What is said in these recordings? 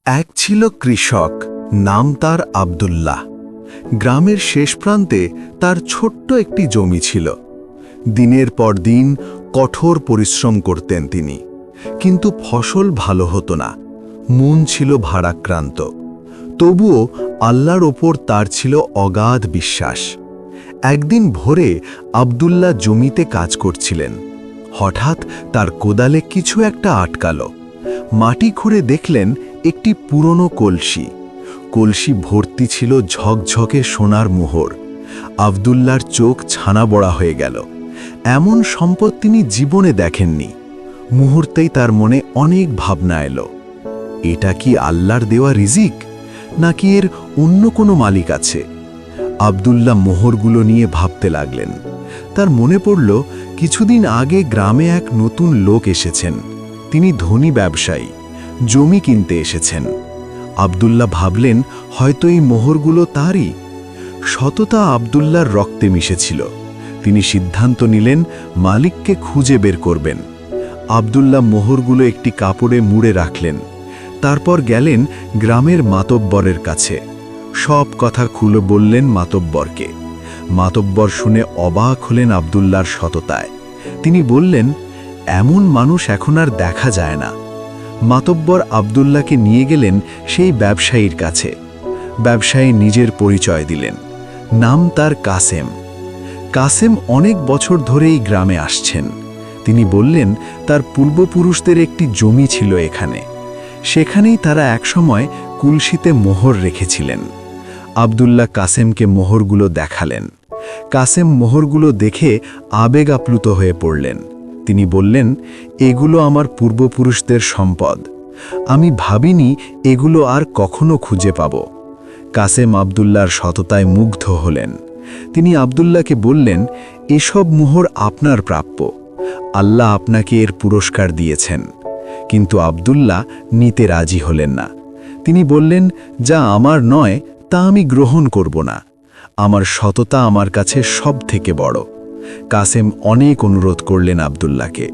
এক ছিল কৃষক, নাম তার আব্দুল্লাহ। গ্রামের শেষ প্রান্তে তার ছোট্ট একটি জমি ছিল। দিনের পর দিন কঠোর পরিশ্রম করতেন তিনি, কিন্তু ফসল ভালো হতো না। মন ছিল ভারাক্রান্ত। তবুও আল্লাহর ওপর তার ছিল অগাধ বিশ্বাস। একদিন ভোরে আব্দুল্লাহ জমিতে কাজ করছিলেন। হঠাৎ তার কোদালে কিছু একটা আটকালো। মাটি খুঁড়ে দেখলেন একটি পুরনো কলসি। কলসি ভর্তি ছিল ঝকঝকে সোনার মোহর। আব্দুল্লাহর চোখ ছানা বড়া হয়ে গেল। এমন সম্পদ তিনি জীবনে দেখেননি। মুহূর্তেই তার মনে অনেক ভাবনা এলো। এটা কি আল্লাহর দেওয়া রিজিক, নাকি এর অন্য কোনো মালিক আছে? আব্দুল্লাহ মোহরগুলো নিয়ে ভাবতে লাগলেন। তার মনে পড়ল কিছুদিন আগে গ্রামে এক নতুন লোক এসেছেন। তিনি ধনী ব্যবসায়ী, জমি কিনতে এসেছেন। আব্দুল্লাহ ভাবলেন, হয়তো এই মোহরগুলো তারই। সততা আব্দুল্লাহর রক্তে মিশেছিল। তিনি সিদ্ধান্ত নিলেন মালিককে খুঁজে বের করবেন। আব্দুল্লাহ মোহরগুলো একটি কাপড়ে মুড়ে রাখলেন। তারপর গেলেন গ্রামের মাতব্বরের কাছে। সব কথা খুলে বললেন মাতব্বরকে। মাতব্বর শুনে অবাক হলেন আব্দুল্লাহর সততায়। তিনি বললেন, এমন মানুষ এখন আর দেখা যায় না। মাতব্বর আব্দুল্লাহকে নিয়ে গেলেন সেই ব্যবসায়ীর কাছে। ব্যবসায়ী নিজের পরিচয় দিলেন। নাম তার কাসেম। কাসেম অনেক বছর ধরেই গ্রামে আসছেন। তিনি বললেন, তার পূর্বপুরুষদের একটি জমি ছিল এখানে। সেখানেই তারা একসময় কলসিতে মোহর রেখেছিলেন। আব্দুল্লাহ কাসেমকে মোহরগুলো দেখালেন। কাসেম মোহরগুলো দেখে আবেগ আপ্লুত হয়ে পড়লেন। তিনি বললেন, এগুলো আমার পূর্বপুরুষদের সম্পদ। আমি ভাবিনি এগুলো আর কখনো খুঁজে পাব। কাসেম আব্দুল্লাহর সততায় মুগ্ধ হলেন। তিনি আব্দুল্লাহকে বললেন, এসব মোহর আপনার প্রাপ্য। আল্লাহ আপনাকে এর পুরস্কার দিয়েছেন। কিন্তু আব্দুল্লাহ নিতে রাজি হলেন না। তিনি বললেন, যা আমার নয় তা আমি গ্রহণ করব না। আমার সততা আমার কাছে সব থেকে বড়। কাসেম অনেক অনুরোধ করলেন আব্দুল্লাহকে।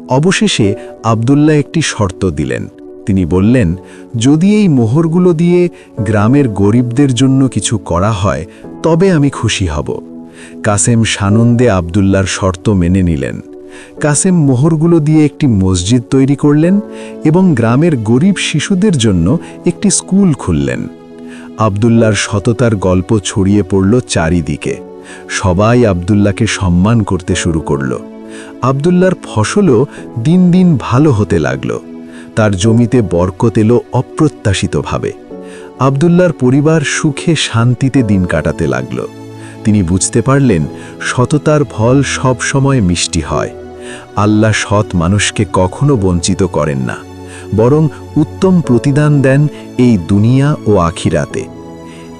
অবশেষে আব্দুল্লাহ একটি শর্ত দিলেন। তিনি বললেন, যদি এই মোহরগুলো দিয়ে গ্রামের গরিবদের জন্য কিছু করা হয় তবে আমি খুশি হব। কাসেম সানন্দে আব্দুল্লাহর শর্ত মেনে নিলেন। কাসেম মোহরগুলো দিয়ে একটি মসজিদ তৈরি করলেন এবং গ্রামের গরিব শিশুদের জন্য একটি স্কুল খুললেন। আব্দুল্লাহর সততার গল্প ছড়িয়ে পড়ল চারিদিকে। সবাই আব্দুল্লাহকে সম্মান করতে শুরু করল। আব্দুল্লাহর ফসলও দিন দিন ভালো হতে লাগল। তার জমিতে বরকত এলো অপ্রত্যাশিতভাবে। আব্দুল্লাহর পরিবার সুখে শান্তিতে দিন কাটাতে লাগল। তিনি বুঝতে পারলেন, সততার ফল সব সময় মিষ্টি হয়। আল্লাহ সৎ মানুষকে কখনো বঞ্চিত করেন না, বরং উত্তম প্রতিদান দেন এই দুনিয়া ও আখিরাতে।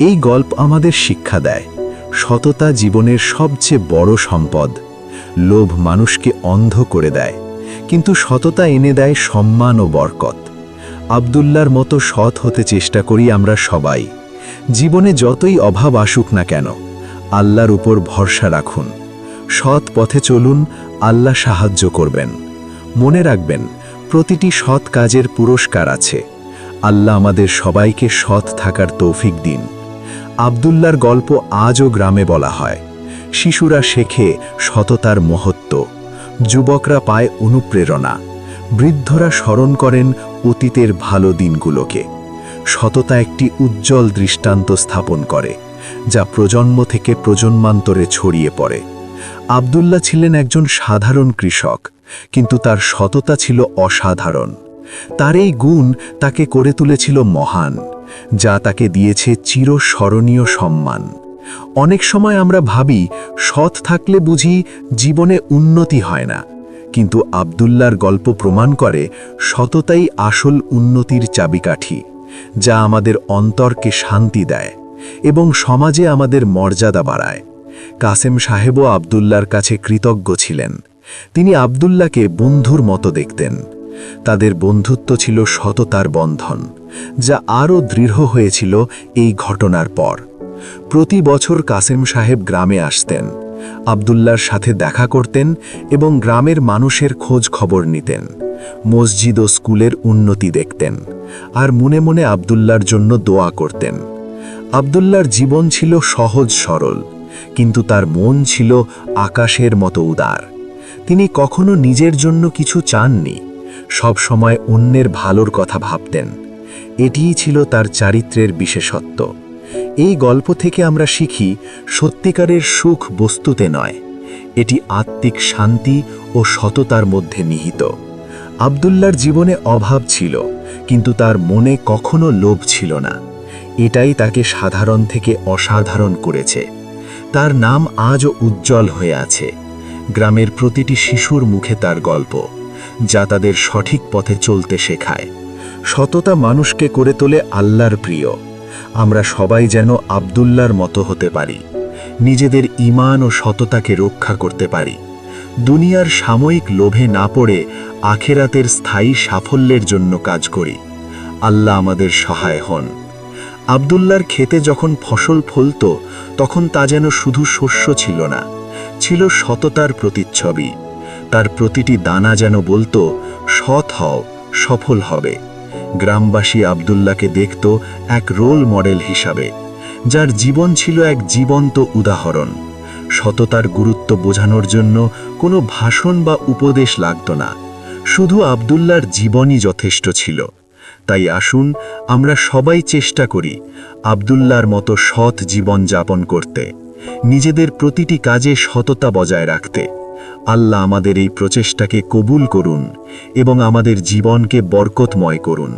এই গল্প আমাদের শিক্ষা দেয়, সততা জীবনের সবচেয়ে বড় সম্পদ। লোভ মানুষকে অন্ধ করে দেয়, কিন্তু সততা এনে দেয় সম্মান ও বরকত। আব্দুল্লাহর মতো সৎ হতে চেষ্টা করি আমরা সবাই। জীবনে যতই অভাব আসুক না কেন, আল্লাহর উপর ভরসা রাখুন। সৎ পথে চলুন, আল্লাহ সাহায্য করবেন। মনে রাখবেন, প্রতিটি সৎ কাজের পুরস্কার আছে। আল্লাহ আমাদের সবাইকে সৎ থাকার তৌফিক দিন। আব্দুল্লাহর গল্প আজও গ্রামে বলা হয়। শিশুরা শেখে সততার মহত্ব, যুবকরা পায় অনুপ্রেরণা, বৃদ্ধরা স্মরণ করেন অতীতের ভালো দিনগুলোকে। সততা একটি উজ্জ্বল দৃষ্টান্ত স্থাপন করে, যা প্রজন্ম থেকে প্রজন্মান্তরে ছড়িয়ে পড়ে। আব্দুল্লাহ ছিলেন একজন সাধারণ কৃষক, কিন্তু তার সততা ছিল অসাধারণ। তার এই গুণ তাকে করে তুলেছিল মহান, যা তাকে দিয়েছে চিরস্মরণীয় সম্মান। অনেক সময় আমরা ভাবি, সৎ থাকলে বুঝি জীবনে উন্নতি হয় না, কিন্তু আব্দুল্লাহর গল্প প্রমাণ করে সততাই আসল উন্নতির চাবিকাঠি, যা আমাদের অন্তরকে শান্তি দেয় এবং সমাজে আমাদের মর্যাদা বাড়ায়। কাসেম সাহেবও আব্দুল্লাহর কাছে কৃতজ্ঞ ছিলেন। তিনি আব্দুল্লাহকে বন্ধুর মতো দেখতেন। তাদের বন্ধুত্ব ছিল সততার বন্ধন, যা আরও দৃঢ় হয়েছিল এই ঘটনার পর। প্রতি বছর কাসেম সাহেব গ্রামে আসতেন, আব্দুল্লাহর সাথে দেখা করতেন এবং গ্রামের মানুষের খোঁজ খবর নিতেন। মসজিদ ও স্কুলের উন্নতি দেখতেন আর মনে মনে আব্দুল্লাহর জন্য দোয়া করতেন। আব্দুল্লাহর জীবন ছিল সহজ সরল, কিন্তু তার মন ছিল আকাশের মতো উদার। তিনি কখনো নিজের জন্য কিছু চাননি, সব সময় অন্যের ভালোর কথা ভাবতেন। এটিই ছিল তার চারিত্র্যের বিশেষত্ব। এই গল্প থেকে আমরা শিখি, সত্যিকারের সুখ বস্তুতে নয়, এটি আত্মিক শান্তি ও সততার মধ্যে নিহিত। আব্দুল্লাহর জীবনে অভাব ছিল, কিন্তু তার মনে কখনো লোভ ছিল না। এটাই তাকে সাধারণ থেকে অসাধারণ করেছে। তার নাম আজও উজ্জ্বল হয়ে আছে। গ্রামের প্রতিটি শিশুর মুখে তার গল্প, যা তাদের সঠিক পথে চলতে শেখায়। সততা মানুষকে করে তোলে আল্লাহর প্রিয়। আমরা সবাই যেন আব্দুল্লাহর মতো হতে পারি, নিজেদের ঈমান ও সততাকে রক্ষা করতে পারি। দুনিয়ার সাময়িক লোভে না পড়ে আখেরাতের স্থায়ী সাফল্যের জন্য কাজ করি। আল্লাহ আমাদের সহায় হন। আব্দুল্লাহর ক্ষেতে যখন ফসল ফলত, তখন তা যেন শুধু শস্য ছিল না, ছিল সততার প্রতিচ্ছবি। তার প্রতিটি দানা যেন বলতো, সৎ হও, সফল হবে। গ্রামবাসী আব্দুল্লাহকে দেখত এক রোল মডেল হিসাবে, যার জীবন ছিল এক জীবন্ত উদাহরণ। সততার গুরুত্ব বোঝানোর জন্য কোনো ভাষণ বা উপদেশ লাগত না, শুধু আব্দুল্লাহর জীবনই যথেষ্ট ছিল। তাই আসুন আমরা সবাই চেষ্টা করি আব্দুল্লাহর মতো সৎ জীবন যাপন করতে, নিজেদের প্রতিটি কাজে সততা বজায় রাখতে। আল্লাহ আমাদের এই প্রচেষ্টাকে কবুল করুন এবং আমাদের জীবনকে বরকতময় করুন।